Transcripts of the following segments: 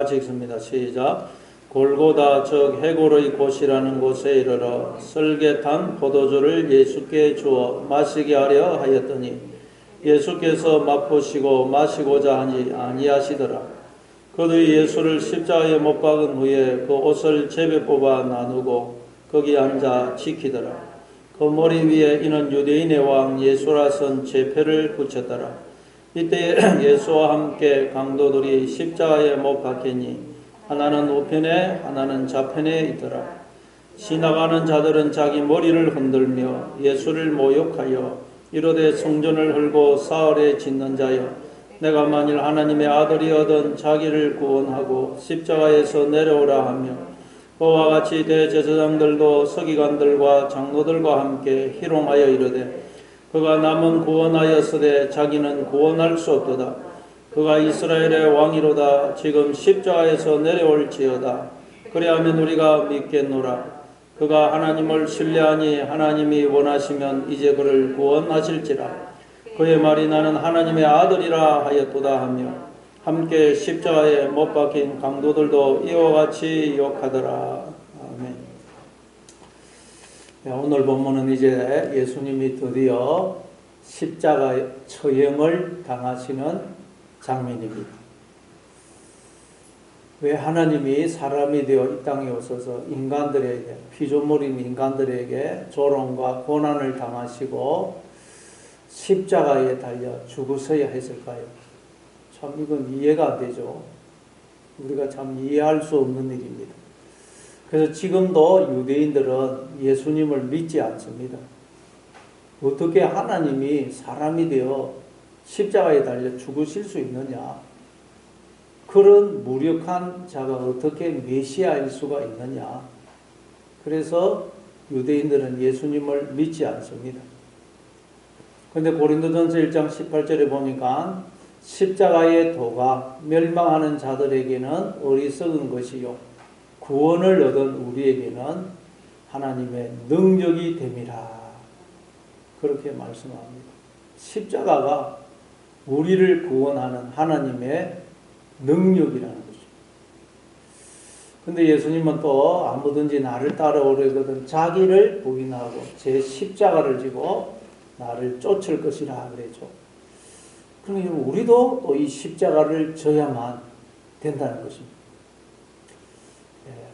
같이 읽습니다. 시작. 골고다 즉 해골의 곳이라는 곳에 이르러 설계탄 포도주를 예수께 주어 마시게 하려 하였더니 예수께서 맛보시고 마시고자 하니 아니하시더라. 그들이 예수를 십자가에 못 박은 후에 그 옷을 제비 뽑아 나누고 거기 앉아 지키더라. 그 머리 위에 이는 유대인의 왕 예수라 쓴 제패를 붙였더라. 이때 예수와 함께 강도들이 십자가에 못 박히니 하나는 우편에 하나는 좌편에 있더라. 지나가는 자들은 자기 머리를 흔들며 예수를 모욕하여 이르되 성전을 헐고 사흘에 짓는 자여 내가 만일 하나님의 아들이거든 자기를 구원하고 십자가에서 내려오라 하며 그와 같이 대제사장들도 서기관들과 장로들과 함께 희롱하여 이르되 그가 남은 구원하였으되 자기는 구원할 수 없도다. 그가 이스라엘의 왕이로다. 지금 십자가에서 내려올지어다. 그리하면 우리가 믿겠노라. 그가 하나님을 신뢰하니 하나님이 원하시면 이제 그를 구원하실지라. 그의 말이 나는 하나님의 아들이라 하였도다 하며 함께 십자가에 못 박힌 강도들도 이와 같이 욕하더라. 아멘. 오늘 본문은 이제 예수님이 드디어 십자가 처형을 당하시는 장면입니다. 왜 하나님이 사람이 되어 이 땅에 오셔서 인간들에게, 피조물인 인간들에게 조롱과 고난을 당하시고 십자가에 달려 죽으셔야 했을까요? 참 이건 이해가 안 되죠. 우리가 참 이해할 수 없는 일입니다. 그래서 지금도 유대인들은 예수님을 믿지 않습니다. 어떻게 하나님이 사람이 되어 십자가에 달려 죽으실 수 있느냐? 그런 무력한 자가 어떻게 메시아일 수가 있느냐? 그래서 유대인들은 예수님을 믿지 않습니다. 그런데 고린도전서 1장 18절에 보니까 십자가의 도가 멸망하는 자들에게는 어리석은 것이요 구원을 얻은 우리에게는 하나님의 능력이 됨이라. 그렇게 말씀합니다. 십자가가 우리를 구원하는 하나님의 능력이라는 것입니다. 근데 예수님은 또 아무든지 나를 따라오려거든 자기를 부인하고 제 십자가를 지고 나를 쫓을 것이라 그랬죠. 그러니까 우리도 또 이 십자가를 져야만 된다는 것입니다.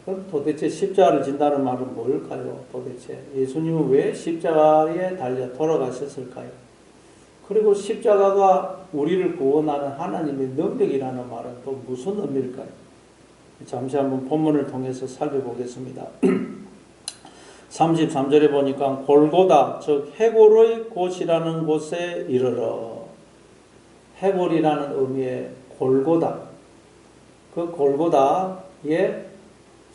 그럼 도대체 십자가를 진다는 말은 뭘까요? 도대체 예수님은 왜 십자가에 달려 돌아가셨을까요? 그리고 십자가가 우리를 구원하는 하나님의 능력이라는 말은 또 무슨 의미일까요? 잠시 한번 본문을 통해서 살펴보겠습니다. 33절에 보니까 골고다 즉 해골의 곳이라는 곳에 이르러. 해골이라는 의미의 골고다, 그 골고다에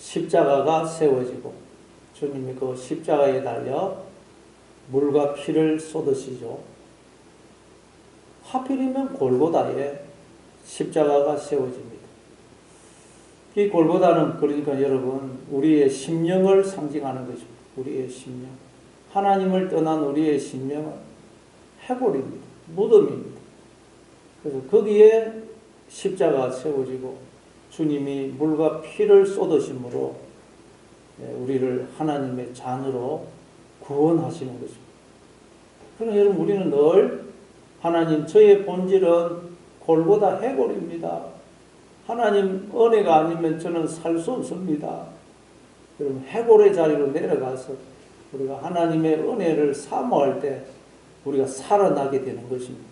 십자가가 세워지고 주님이 그 십자가에 달려 물과 피를 쏟으시죠. 하필이면 골고다에 십자가가 세워집니다. 이 골고다는 그러니까 여러분 우리의 심령을 상징하는 것입니다. 우리의 심령. 하나님을 떠난 우리의 심령은 해골입니다. 무덤입니다. 그래서 거기에 십자가가 세워지고 주님이 물과 피를 쏟으심으로 우리를 하나님의 자녀로 구원하시는 것입니다. 그러나 여러분 우리는 늘 하나님 저의 본질은 골고다 해골입니다. 하나님 은혜가 아니면 저는 살 수 없습니다. 여러분 해골의 자리로 내려가서 우리가 하나님의 은혜를 사모할 때 우리가 살아나게 되는 것입니다.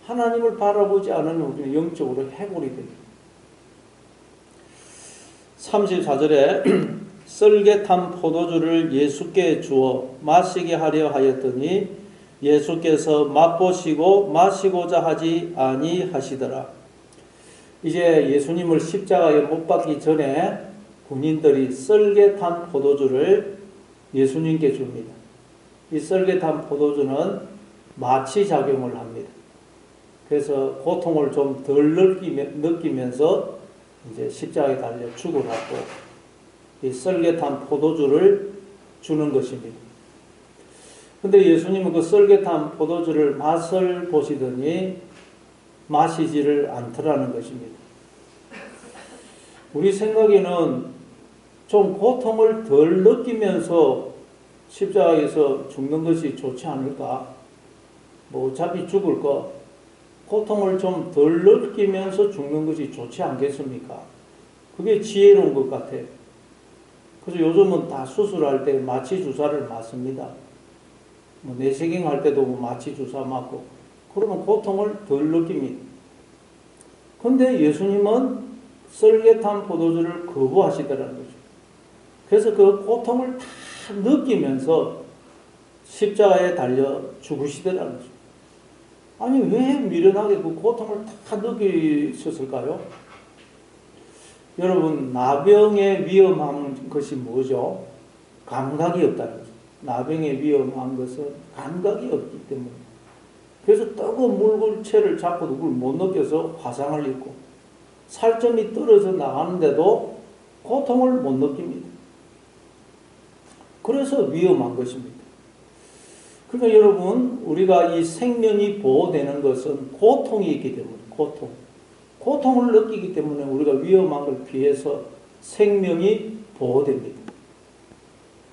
하나님을 바라보지 않으면 우리는 영적으로 해골이 됩니다. 34절에 썰개탄 포도주를 예수께 주어 마시게 하려 하였더니 예수께서 맛보시고 마시고자 하지 아니하시더라. 이제 예수님을 십자가에 못 박기 전에 군인들이 썰개탄 포도주를 예수님께 줍니다. 이 썰개탄 포도주는 마취 작용을 합니다. 그래서 고통을 좀 덜 느끼면서 이제 십자가에 달려 죽으라고 이 썰개탄 포도주를 주는 것입니다. 근데 예수님은 그 썰개탄 포도주를 맛을 보시더니 마시지를 않더라는 것입니다. 우리 생각에는 좀 고통을 덜 느끼면서 십자가에서 죽는 것이 좋지 않을까? 뭐 어차피 죽을 거 고통을 좀 덜 느끼면서 죽는 것이 좋지 않겠습니까? 그게 지혜로운 것 같아요. 그래서 요즘은 다 수술할 때 마취 주사를 맞습니다. 뭐 내시경 할 때도 마취 주사 맞고 그러면 고통을 덜 느낍니다. 근데 예수님은 썰개탄 포도주를 거부하시더라는 거죠. 그래서 그 고통을 다 느끼면서 십자가에 달려 죽으시더라는 거죠. 아니 왜 미련하게 그 고통을 다 느끼셨을까요? 여러분 나병에 위험한 것이 뭐죠? 감각이 없다는 거죠. 나병에 위험한 것은 감각이 없기 때문에. 그래서 뜨거운 물체를 잡고도 그걸 못 느껴서 화상을 입고 살점이 떨어져 나가는데도 고통을 못 느낍니다. 그래서 위험한 것입니다. 그러니까 여러분 우리가 이 생명이 보호되는 것은 고통이 있기 때문에 고통을 느끼기 때문에 우리가 위험한 걸 피해서 생명이 보호됩니다.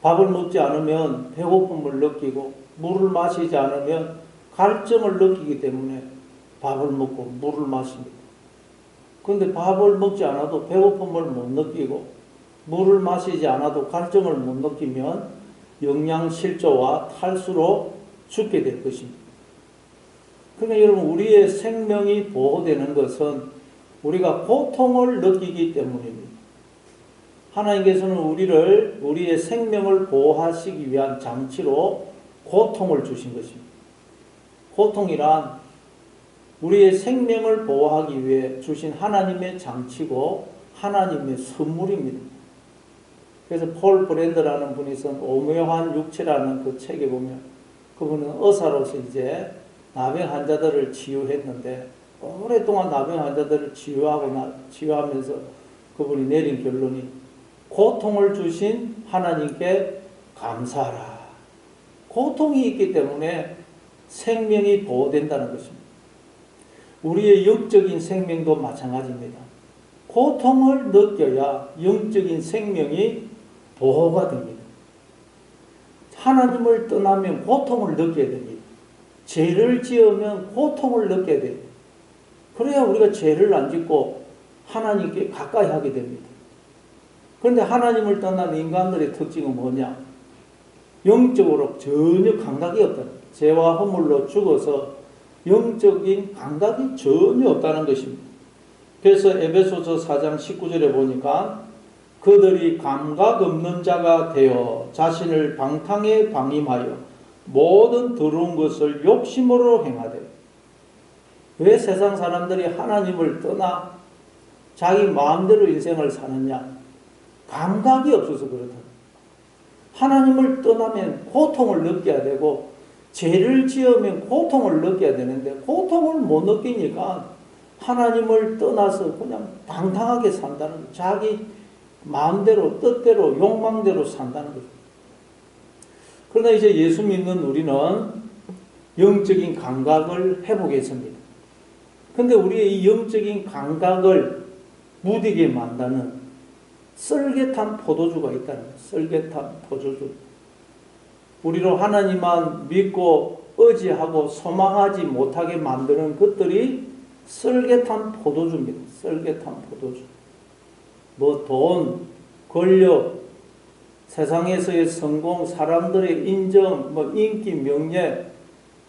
밥을 먹지 않으면 배고픔을 느끼고 물을 마시지 않으면 갈증을 느끼기 때문에 밥을 먹고 물을 마십니다. 그런데 밥을 먹지 않아도 배고픔을 못 느끼고 물을 마시지 않아도 갈증을 못 느끼면 영양실조와 탈수로 죽게 될 것입니다. 그러니까 여러분 우리의 생명이 보호되는 것은 우리가 고통을 느끼기 때문입니다. 하나님께서는 우리의 생명을 보호하시기 위한 장치로 고통을 주신 것입니다. 고통이란 우리의 생명을 보호하기 위해 주신 하나님의 장치고 하나님의 선물입니다. 그래서 폴 브랜드라는 분이 쓴 오묘한 육체라는 그 책에 보면 그분은 의사로서 이제 나병 환자들을 치유했는데 오랫동안 나병 환자들을 치유하면서 그분이 내린 결론이 고통을 주신 하나님께 감사하라. 고통이 있기 때문에 생명이 보호된다는 것입니다. 우리의 영적인 생명도 마찬가지입니다. 고통을 느껴야 영적인 생명이 보호가 됩니다. 하나님을 떠나면 고통을 느껴야 됩니다. 죄를 지으면 고통을 느껴야 됩니다. 그래야 우리가 죄를 안 짓고 하나님께 가까이 하게 됩니다. 그런데 하나님을 떠난 인간들의 특징은 뭐냐? 영적으로 전혀 감각이 없다. 죄와 허물로 죽어서 영적인 감각이 전혀 없다는 것입니다. 그래서 에베소서 4장 19절에 보니까 그들이 감각 없는 자가 되어 자신을 방탕에 방임하여 모든 더러운 것을 욕심으로 행하되. 왜 세상 사람들이 하나님을 떠나 자기 마음대로 인생을 사느냐? 감각이 없어서 그렇다. 하나님을 떠나면 고통을 느껴야 되고 죄를 지으면 고통을 느껴야 되는데 고통을 못 느끼니까 하나님을 떠나서 그냥 방탕하게 산다는 거예요. 자기 마음대로 뜻대로 욕망대로 산다는 거죠. 그러나 이제 예수 믿는 우리는 영적인 감각을 회복했습니다. 그런데 우리의 이 영적인 감각을 무디게 만드는 썰개탄 포도주가 있다는 거예요. 썰개탄 포도주. 우리로 하나님만 믿고 의지하고 소망하지 못하게 만드는 것들이 썰개탄 포도주입니다. 썰개탄 포도주. 뭐 돈, 권력, 세상에서의 성공, 사람들의 인정, 뭐 인기, 명예,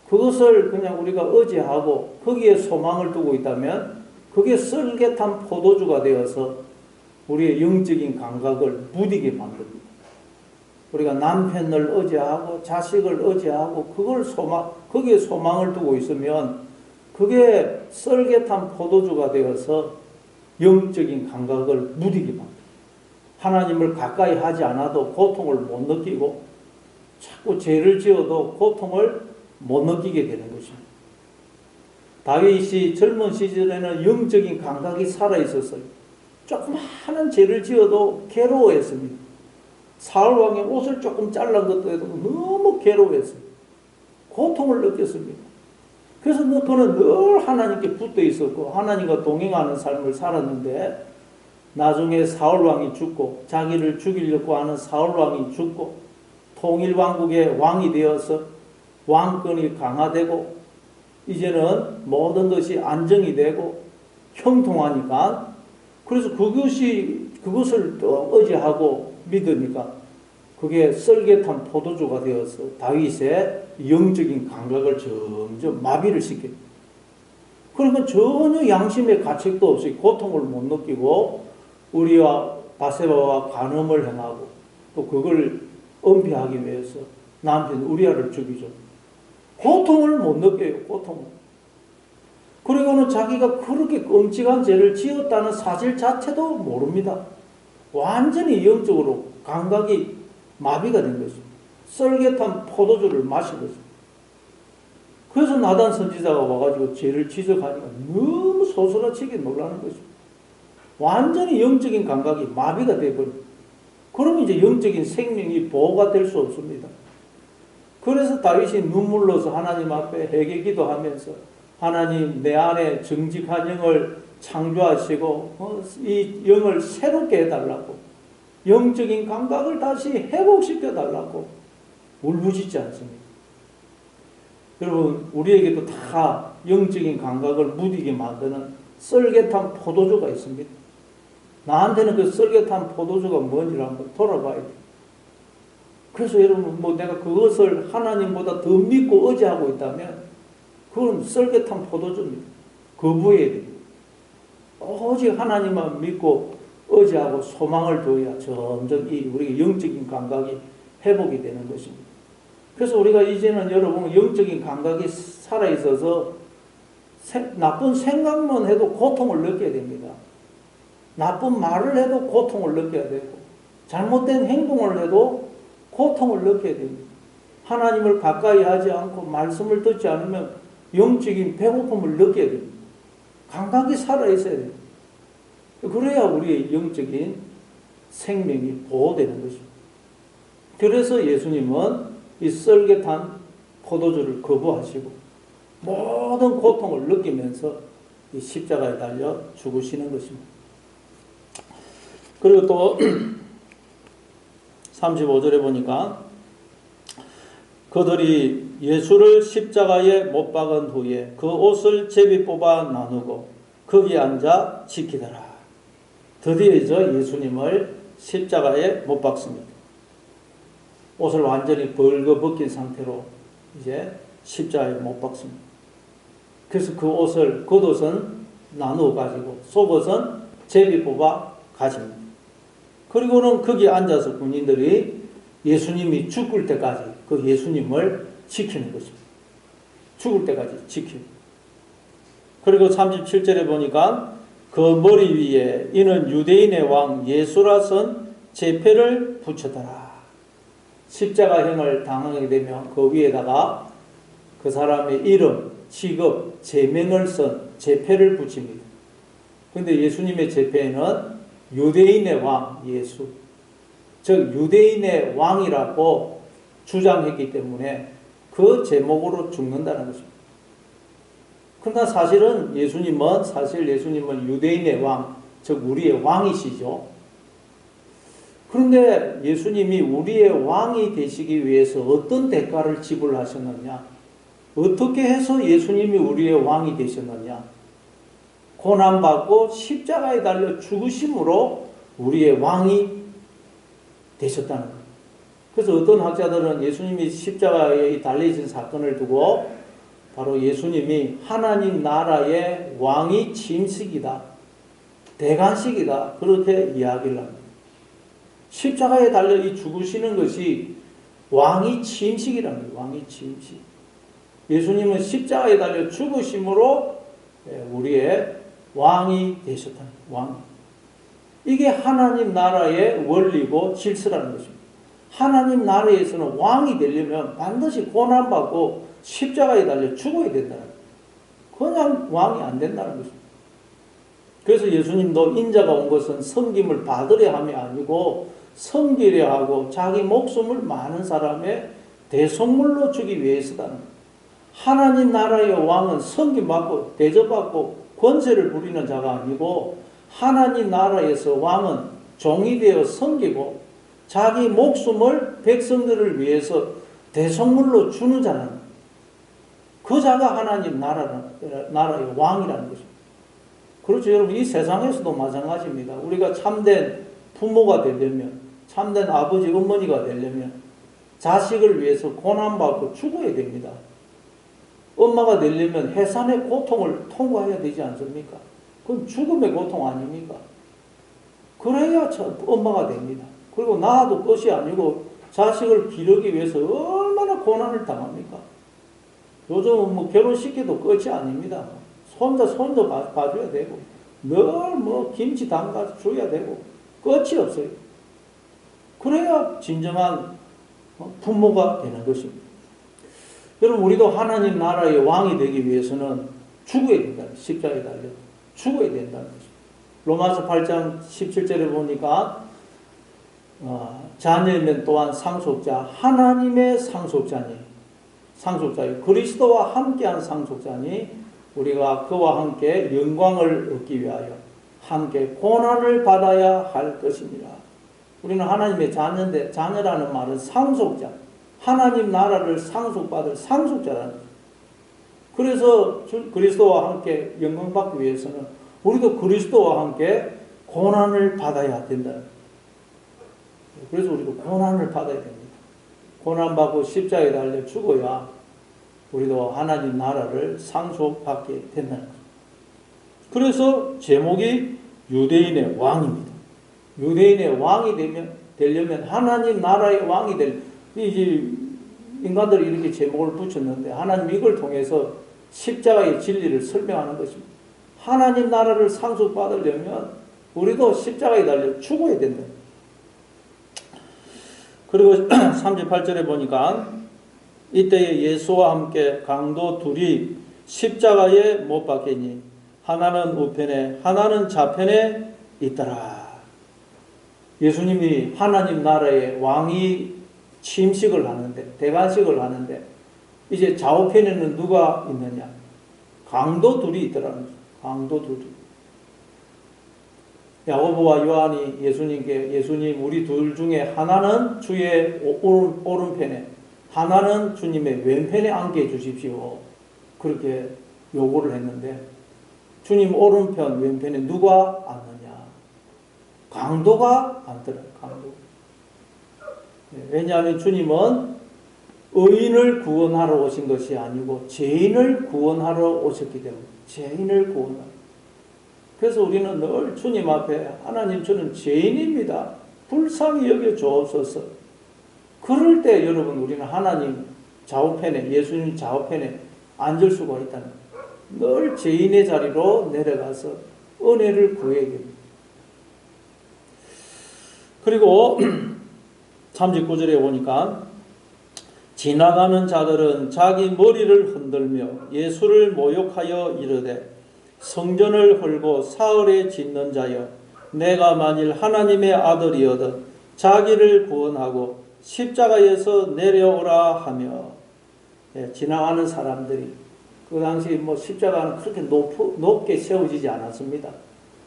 그것을 그냥 우리가 의지하고 거기에 소망을 두고 있다면 그게 썰개탄 포도주가 되어서 우리의 영적인 감각을 무디게 만듭니다. 우리가 남편을 의지하고 자식을 의지하고 거기에 소망을 두고 있으면 그게 썰개탄 포도주가 되어서 영적인 감각을 무디게 만듭니다. 하나님을 가까이 하지 않아도 고통을 못 느끼고 자꾸 죄를 지어도 고통을 못 느끼게 되는 것입니다. 다윗이 젊은 시절에는 영적인 감각이 살아있었어요. 조그마한 죄를 지어도 괴로워했습니다. 사울왕의 옷을 조금 잘란 것도 해도 너무 괴로워했어요. 고통을 느꼈습니다. 그래서 그는 늘 하나님께 붙어 있었고 하나님과 동행하는 삶을 살았는데 나중에 사울왕이 죽고 자기를 죽이려고 하는 사울왕이 죽고 통일왕국의 왕이 되어서 왕권이 강화되고 이제는 모든 것이 안정이 되고 형통하니까 그래서 그것을 또 의지하고 믿으니까 그게 썰개탄 포도주가 되어서 다윗의 영적인 감각을 점점 마비를 시켜요. 그러니까 전혀 양심의 가책도 없이 고통을 못 느끼고 우리와 바세바와 간음을 행하고 또 그걸 은폐하기 위해서 남편 우리아를 죽이죠. 고통을 못 느껴요. 고통을. 그리고는 자기가 그렇게 끔찍한 죄를 지었다는 사실 자체도 모릅니다. 완전히 영적으로 감각이 마비가 된 것입니다. 썰개탄 포도주를 마신 것입니다. 그래서 나단 선지자가 와가지고 죄를 지적하니까 너무 소스라치게 놀라는 것입니다. 완전히 영적인 감각이 마비가 되어버립니다. 그러면 이제 영적인 생명이 보호가 될 수 없습니다. 그래서 다윗이 눈물로서 하나님 앞에 회개 기도하면서 하나님 내 안에 정직한 영을 창조하시고 이 영을 새롭게 해달라고 영적인 감각을 다시 회복시켜 달라고 울부짖지 않습니까? 여러분 우리에게도 다 영적인 감각을 무디게 만드는 썰개탄 포도주가 있습니다. 나한테는 그 썰개탄 포도주가 뭔지를 한번 돌아봐야 돼요. 그래서 여러분 내가 그것을 하나님보다 더 믿고 의지하고 있다면 그건 썰개탄 포도주입니다. 거부해야 돼요. 오직 하나님만 믿고 의지하고 소망을 둬야 점점 우리의 영적인 감각이 회복이 되는 것입니다. 그래서 우리가 이제는 여러분 영적인 감각이 살아있어서 나쁜 생각만 해도 고통을 느껴야 됩니다. 나쁜 말을 해도 고통을 느껴야 되고 잘못된 행동을 해도 고통을 느껴야 됩니다. 하나님을 가까이 하지 않고 말씀을 듣지 않으면 영적인 배고픔을 느껴야 됩니다. 감각이 살아있어야 됩니다. 그래야 우리의 영적인 생명이 보호되는 것입니다. 그래서 예수님은 이 썰개탄 포도주를 거부하시고 모든 고통을 느끼면서 이 십자가에 달려 죽으시는 것입니다. 그리고 또 35절에 보니까 그들이 예수를 십자가에 못 박은 후에 그 옷을 제비 뽑아 나누고 거기 앉아 지키더라. 드디어 이제 예수님을 십자가에 못 박습니다. 옷을 완전히 벌거벗긴 상태로 이제 십자가에 못 박습니다. 그래서 그 옷을 겉옷은 나누어 가지고 속옷은 제비 뽑아 가집니다. 그리고는 거기 앉아서 군인들이 예수님이 죽을 때까지 그 예수님을 지키는 것입니다. 죽을 때까지 지키고. 그리고 37절에 보니까 그 머리 위에 이는 유대인의 왕 예수라 쓴 제패를 붙였더라. 십자가형을 당하게 되면 그 위에다가 그 사람의 이름, 직업, 제명을 쓴 제패를 붙입니다. 그런데 예수님의 제패에는 유대인의 왕 예수, 즉 유대인의 왕이라고 주장했기 때문에 그 제목으로 죽는다는 것입니다. 그러나 사실은 예수님은 유대인의 왕, 즉 우리의 왕이시죠. 그런데 예수님이 우리의 왕이 되시기 위해서 어떤 대가를 지불하셨느냐? 어떻게 해서 예수님이 우리의 왕이 되셨느냐? 고난받고 십자가에 달려 죽으심으로 우리의 왕이 되셨다는 거예요. 그래서 어떤 학자들은 예수님이 십자가에 달리신 사건을 두고 바로 예수님이 하나님 나라의 왕이 침식이다, 대관식이다, 그렇게 이야기를 합니다. 십자가에 달려 이 죽으시는 것이 왕이 침식이라는 거예요. 왕이 침식. 예수님은 십자가에 달려 죽으심으로 우리의 왕이 되셨다는 거예요. 왕. 이게 하나님 나라의 원리고 질서라는 것입니다. 하나님 나라에서는 왕이 되려면 반드시 고난받고 십자가에 달려 죽어야 된다는 거예요. 그냥 왕이 안 된다는 것입니다. 그래서 예수님도 인자가 온 것은 섬김을 받으려 함이 아니고 섬기려 하고 자기 목숨을 많은 사람의 대속물로 주기 위해서다는 거예요. 하나님 나라의 왕은 섬김받고 대접받고 권세를 부리는 자가 아니고 하나님 나라에서 왕은 종이 되어 섬기고 자기 목숨을 백성들을 위해서 대속물로 주는 자는 그 자가 하나님 나라의 왕이라는 것입니다. 그렇죠. 여러분, 이 세상에서도 마찬가지입니다. 우리가 참된 부모가 되려면, 참된 아버지, 어머니가 되려면 자식을 위해서 고난받고 죽어야 됩니다. 엄마가 되려면 해산의 고통을 통과해야 되지 않습니까? 그건 죽음의 고통 아닙니까? 그래야 엄마가 됩니다. 그리고 낳아도 끝이 아니고 자식을 기르기 위해서 얼마나 고난을 당합니까? 요즘은 뭐 결혼시켜도 끝이 아닙니다. 손자 봐줘야 되고, 늘 뭐 김치 담가줘야 되고, 끝이 없어요. 그래야 진정한 부모가 되는 것입니다. 여러분, 우리도 하나님 나라의 왕이 되기 위해서는 죽어야 된다. 십자가에 달려 죽어야 된다는 것입니다. 로마서 8장 17절에 보니까 자녀면 또한 상속자, 하나님의 상속자요 그리스도와 함께한 상속자니 우리가 그와 함께 영광을 얻기 위하여 함께 고난을 받아야 할 것입니다. 우리는 하나님의 자녀인데, 자녀라는 말은 상속자, 하나님 나라를 상속받을 상속자라는 거예요. 그래서 그리스도와 함께 영광 받기 위해서는 우리도 그리스도와 함께 고난을 받아야 된다. 그래서 우리도 고난을 받아야 됩니다. 고난받고 십자가에 달려 죽어야 우리도 하나님 나라를 상속받게 된다는 거예요. 그래서 제목이 유대인의 왕입니다. 유대인의 왕이 되려면 하나님 나라의 왕이 이제 인간들이 이렇게 제목을 붙였는데 하나님 이걸 통해서 십자가의 진리를 설명하는 것입니다. 하나님 나라를 상속받으려면 우리도 십자가에 달려 죽어야 된다. 그리고 38절에 보니까 이때에 예수와 함께 강도 둘이 십자가에 못 박히니 하나는 우편에 하나는 좌편에 있더라. 예수님이 하나님 나라의 왕이 침식을 하는데, 대관식을 하는데 이제 좌우편에는 누가 있느냐? 강도 둘이 있더라는 거죠. 강도 둘이. 야고보와 요한이 예수님께, 예수님 우리 둘 중에 하나는 주의 오른편에, 하나는 주님의 왼편에 앉게 해주십시오. 그렇게 요구를 했는데 주님 오른편 왼편에 누가 앉느냐? 강도가 앉더라. 강도. 왜냐하면 주님은 의인을 구원하러 오신 것이 아니고 죄인을 구원하러 오셨기 때문에, 죄인을 구원하러. 그래서 우리는 늘 주님 앞에 하나님 저는 죄인입니다. 불쌍히 여겨 주옵소서. 그럴 때 여러분 우리는 하나님 좌우편에, 예수님 좌우편에 앉을 수가 있다는 거예요. 늘 죄인의 자리로 내려가서 은혜를 구해야 됩니다. 그리고 39절에 보니까 지나가는 자들은 자기 머리를 흔들며 예수를 모욕하여 이르되 성전을 헐고 사흘에 짓는 자여 내가 만일 하나님의 아들이어든 자기를 구원하고 십자가에서 내려오라 하며. 지나가는 사람들이 그 당시 뭐 십자가는 그렇게 높게 세워지지 않았습니다.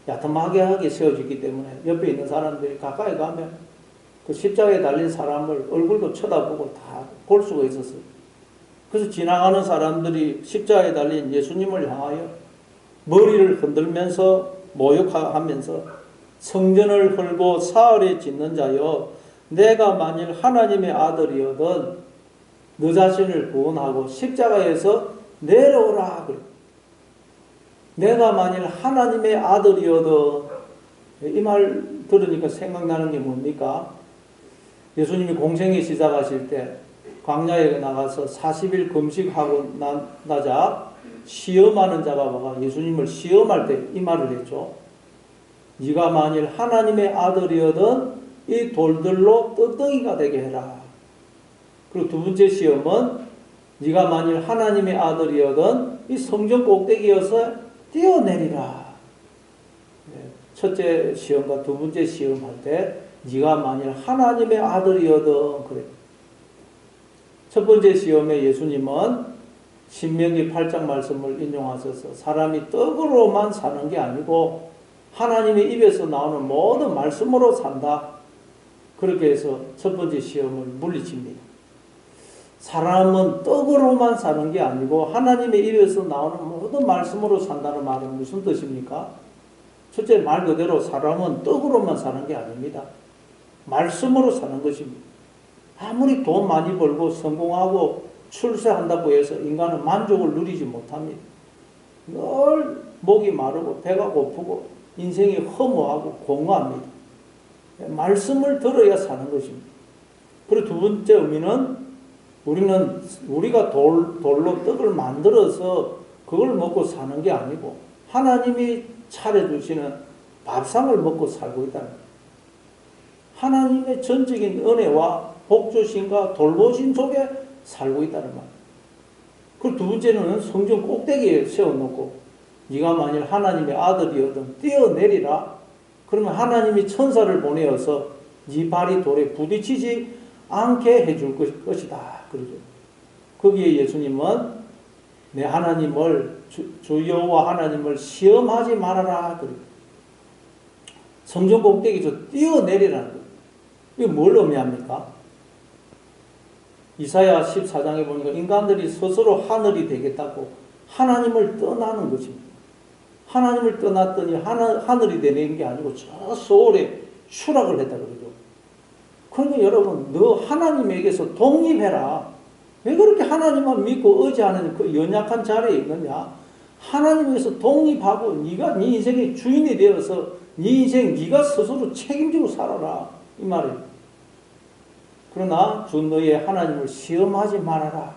야트막하게 세워지기 때문에 옆에 있는 사람들이 가까이 가면 그 십자가에 달린 사람을 얼굴도 쳐다보고 다 볼 수가 있었어요. 그래서 지나가는 사람들이 십자가에 달린 예수님을 향하여 머리를 흔들면서 모욕하면서 성전을 헐고 사흘에 짓는 자여 내가 만일 하나님의 아들이어든 너 자신을 구원하고 십자가에서 내려오라 그래. 내가 만일 하나님의 아들이어든, 이 말 들으니까 생각나는 게 뭡니까? 예수님이 공생애 시작하실 때 광야에 나가서 40일 금식하고 나자 시험하는 자가 와가 예수님을 시험할 때 이 말을 했죠. 네가 만일 하나님의 아들이어든 이 돌들로 뜯덩이가 되게 해라. 그리고 두 번째 시험은 네가 만일 하나님의 아들이어든 이 성전 꼭대기에서 뛰어내리라. 첫째 시험과 두 번째 시험할 때 네가 만일 하나님의 아들이어든 그래. 첫 번째 시험에 예수님은 신명기 8장 말씀을 인용하셔서 사람이 떡으로만 사는 게 아니고 하나님의 입에서 나오는 모든 말씀으로 산다. 그렇게 해서 첫 번째 시험을 물리칩니다. 사람은 떡으로만 사는 게 아니고 하나님의 입에서 나오는 모든 말씀으로 산다는 말은 무슨 뜻입니까? 첫째, 말 그대로 사람은 떡으로만 사는 게 아닙니다. 말씀으로 사는 것입니다. 아무리 돈 많이 벌고 성공하고 출세한다고 해서 인간은 만족을 누리지 못합니다. 늘 목이 마르고 배가 고프고 인생이 허무하고 공허합니다. 말씀을 들어야 사는 것입니다. 그리고 두 번째 의미는 우리가 돌로 떡을 만들어서 그걸 먹고 사는 게 아니고 하나님이 차려주시는 밥상을 먹고 살고 있다는 거예요. 하나님의 전적인 은혜와 복주심과 돌보심 속에 살고 있다는 말이에요. 그리고 두 번째는 성전 꼭대기에 세워놓고 네가 만일 하나님의 아들이거든 뛰어내리라. 그러면 하나님이 천사를 보내어서 네 발이 돌에 부딪히지 않게 해줄 것이다. 그러죠. 거기에 예수님은 내 하나님을 주 여호와 하나님을 시험하지 말아라. 그래요. 성전 꼭대기에서 뛰어내리라는 거예요. 이게 뭘 의미합니까? 이사야 14장에 보니까 인간들이 스스로 하늘이 되겠다고 하나님을 떠나는 것입니다. 하나님을 떠났더니 하늘이 되는 게 아니고 저 소울에 추락을 했다 그러죠. 그러니까 여러분, 너 하나님에게서 독립해라. 왜 그렇게 하나님만 믿고 의지하는 그 연약한 자리에 있느냐? 하나님에게서 독립하고 네가 네 인생의 주인이 되어서 네 인생 네가 스스로 책임지고 살아라. 이 말이에요. 그러나 주 너의 하나님을 시험하지 말아라.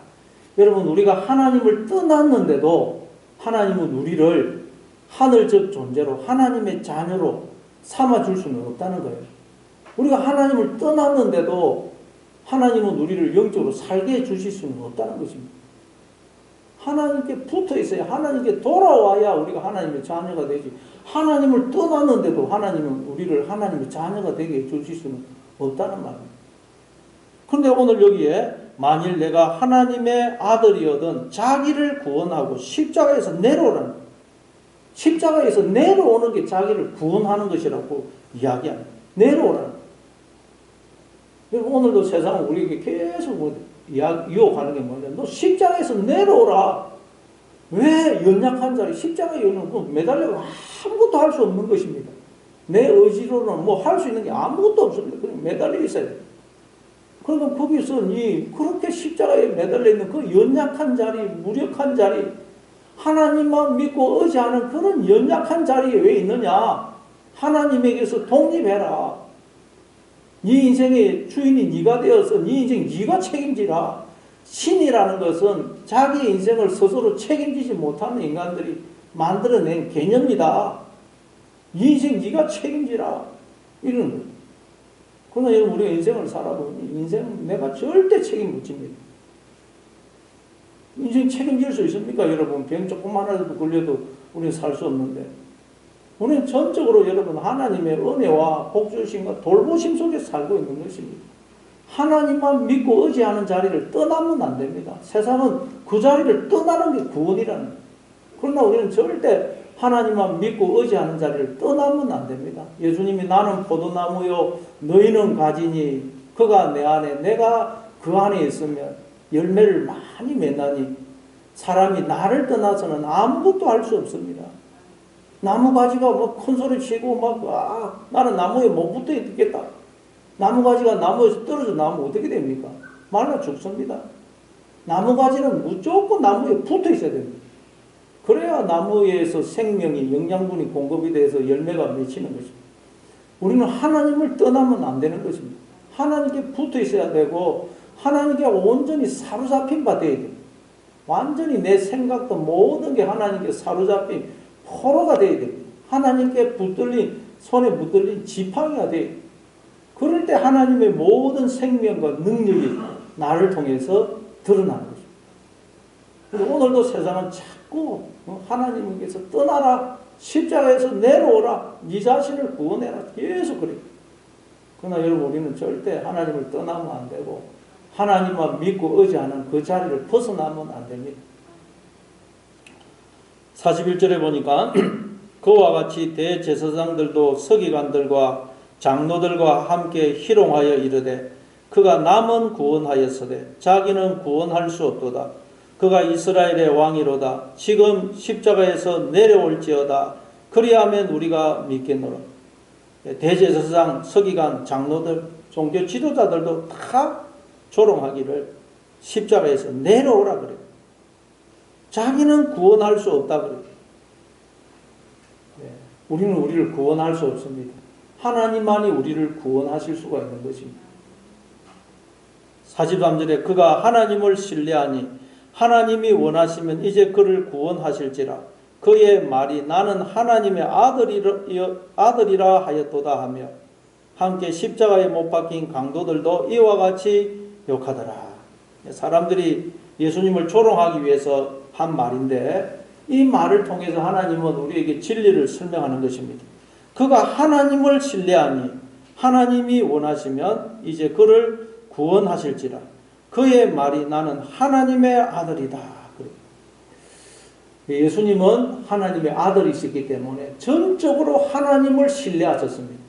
여러분, 우리가 하나님을 떠났는데도 하나님은 우리를 하늘적 존재로 하나님의 자녀로 삼아줄 수는 없다는 거예요. 우리가 하나님을 떠났는데도 하나님은 우리를 영적으로 살게 해주실 수는 없다는 것입니다. 하나님께 붙어 있어야 하나님께 돌아와야 우리가 하나님의 자녀가 되지. 하나님을 떠났는데도 하나님은 우리를 하나님의 자녀가 되게 해주실 수는 없다는 말입니다. 그런데 오늘 여기에 만일 내가 하나님의 아들이거든 자기를 구원하고 십자가에서 내려오라는, 십자가에서 내려오는 게 자기를 구원하는 것이라고 이야기합니다. 내려오라는. 오늘도 세상은 우리에게 계속 유혹하는 게 뭐냐. 너 십자가에서 내려오라. 왜 연약한 자리 십자가에 매달려 아무것도 할 수 없는 것입니다. 내 의지로는 뭐 할 수 있는 게 아무것도 없습니다. 그냥 매달려 있어야 돼요. 그러니까 거기서 그렇게 십자가에 매달려 있는 그 연약한 자리, 무력한 자리, 하나님만 믿고 의지하는 그런 연약한 자리에 왜 있느냐? 하나님에게서 독립해라. 네 인생의 주인이 네가 되어서 네 인생 네가 책임지라. 신이라는 것은 자기 인생을 스스로 책임지지 못하는 인간들이 만들어낸 개념이다. 네 인생 네가 책임지라. 이런 거예요. 그러나 여러분, 우리가 인생을 살아보니 인생은 내가 절대 책임 못 집니다. 인생 책임질 수 있습니까? 여러분, 병 조금만이라도 걸려도 우리는 살 수 없는데, 우리는 전적으로 여러분 하나님의 은혜와 복주심과 돌보심 속에 살고 있는 것입니다. 하나님만 믿고 의지하는 자리를 떠나면 안 됩니다. 세상은 그 자리를 떠나는 게 구원이라는 거예요. 그러나 우리는 절대 하나님만 믿고 의지하는 자리를 떠나면 안 됩니다. 예수님이 나는 포도나무요 너희는 가지니 그가 내 안에 내가 그 안에 있으면 열매를 많이 맺나니 사람이 나를 떠나서는 아무것도 할 수 없습니다. 나무가지가 뭐 큰 소리 치고 나는 나무에 못 붙어 있겠다. 나무가지가 나무에서 떨어져 나오면 어떻게 됩니까? 말라 죽습니다. 나무가지는 무조건 나무에 붙어 있어야 됩니다. 그래야 나무에서 생명이 영양분이 공급이 돼서 열매가 맺히는 것입니다. 우리는 하나님을 떠나면 안 되는 것입니다. 하나님께 붙어 있어야 되고 하나님께 온전히 사로잡힌 바 되어야 됩니다. 완전히 내 생각도 모든 게 하나님께 사로잡힌 포로가 되어야 됩니다. 하나님께 손에 붙들린 지팡이가 되어야 됩니다. 그럴 때 하나님의 모든 생명과 능력이 나를 통해서 드러나는 것입니다. 그리고 오늘도 세상은 자꾸 하나님께서 떠나라, 십자가에서 내려오라, 네 자신을 구원해라, 계속 그래요. 그러나 여러분, 우리는 절대 하나님을 떠나면 안 되고 하나님만 믿고 의지하는 그 자리를 벗어나면 안 됩니다. 41절에 보니까 그와 같이 대제사장들도 서기관들과 장로들과 함께 희롱하여 이르되 그가 남은 구원하였으되 자기는 구원할 수 없도다. 그가 이스라엘의 왕이로다. 지금 십자가에서 내려올지어다. 그리하면 우리가 믿겠노라. 대제사장, 서기관, 장로들, 종교 지도자들도 다 조롱하기를 십자가에서 내려오라 그래요. 자기는 구원할 수 없다 그래요. 우리는 우리를 구원할 수 없습니다. 하나님만이 우리를 구원하실 수가 있는 것입니다. 43절에 그가 하나님을 신뢰하니 하나님이 원하시면 이제 그를 구원하실지라. 그의 말이 나는 하나님의 아들이라 하였도다 하며 함께 십자가에 못 박힌 강도들도 이와 같이 욕하더라. 사람들이 예수님을 조롱하기 위해서 한 말인데 이 말을 통해서 하나님은 우리에게 진리를 설명하는 것입니다. 그가 하나님을 신뢰하니 하나님이 원하시면 이제 그를 구원하실지라. 그의 말이 나는 하나님의 아들이다. 예수님은 하나님의 아들이시기 때문에 전적으로 하나님을 신뢰하셨습니다.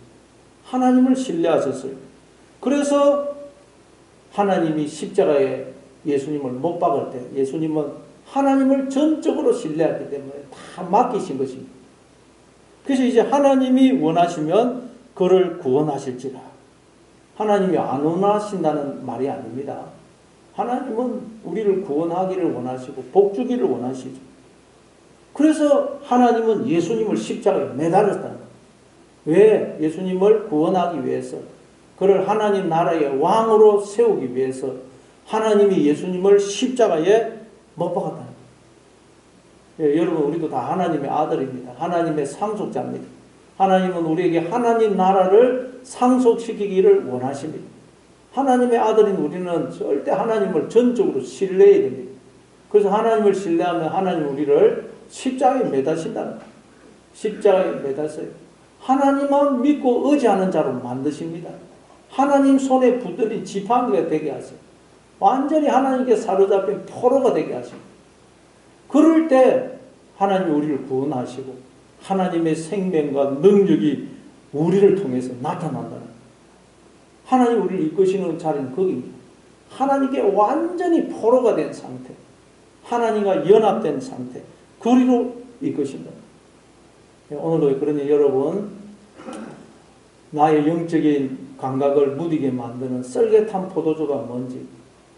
하나님을 신뢰하셨어요. 그래서 하나님이 십자가에 예수님을 못 박을 때 예수님은 하나님을 전적으로 신뢰했기 때문에 다 맡기신 것입니다. 그래서 이제 하나님이 원하시면 그를 구원하실지라. 하나님이 안 원하신다는 말이 아닙니다. 하나님은 우리를 구원하기를 원하시고 복 주기를 원하시죠. 그래서 하나님은 예수님을 십자가에 매달았다. 왜? 예수님을 구원하기 위해서, 그를 하나님 나라의 왕으로 세우기 위해서 하나님이 예수님을 십자가에 못 박았다. 여러분, 우리도 다 하나님의 아들입니다. 하나님의 상속자입니다. 하나님은 우리에게 하나님 나라를 상속시키기를 원하십니다. 하나님의 아들인 우리는 절대 하나님을 전적으로 신뢰해야 됩니다. 그래서 하나님을 신뢰하면 하나님 우리를 십자가에 매다신다는 거예요. 십자가에 매다서요. 하나님만 믿고 의지하는 자로 만드십니다. 하나님 손에 붙들린 지팡이가 되게 하세요. 완전히 하나님께 사로잡힌 포로가 되게 하십니다. 그럴 때 하나님이 우리를 구원하시고 하나님의 생명과 능력이 우리를 통해서 나타난다는 거예요. 하나님 우리를 이끄시는 자리는 거기입니다. 하나님께 완전히 포로가 된 상태, 하나님과 연합된 상태, 그리로 이끄신다. 오늘도 그러니 여러분, 나의 영적인 감각을 무디게 만드는 썰개탄 포도주가 뭔지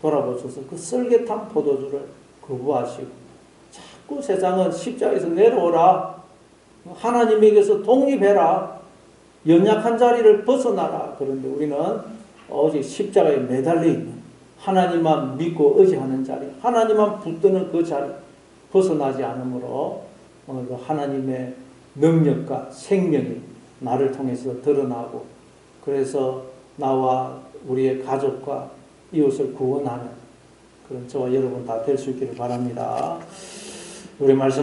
돌아보셔서 그 썰개탄 포도주를 거부하시고 자꾸 세상은 십자가에서 내려오라, 하나님에게서 독립해라, 연약한 자리를 벗어나라. 그런데 우리는 오직 십자가에 매달려 있는 하나님만 믿고 의지하는 자리, 하나님만 붙드는 그 자리 벗어나지 않으므로 오늘도 하나님의 능력과 생명이 나를 통해서 드러나고, 그래서 나와 우리의 가족과 이웃을 구원하는 그런 저와 여러분 다 될 수 있기를 바랍니다. 우리 말씀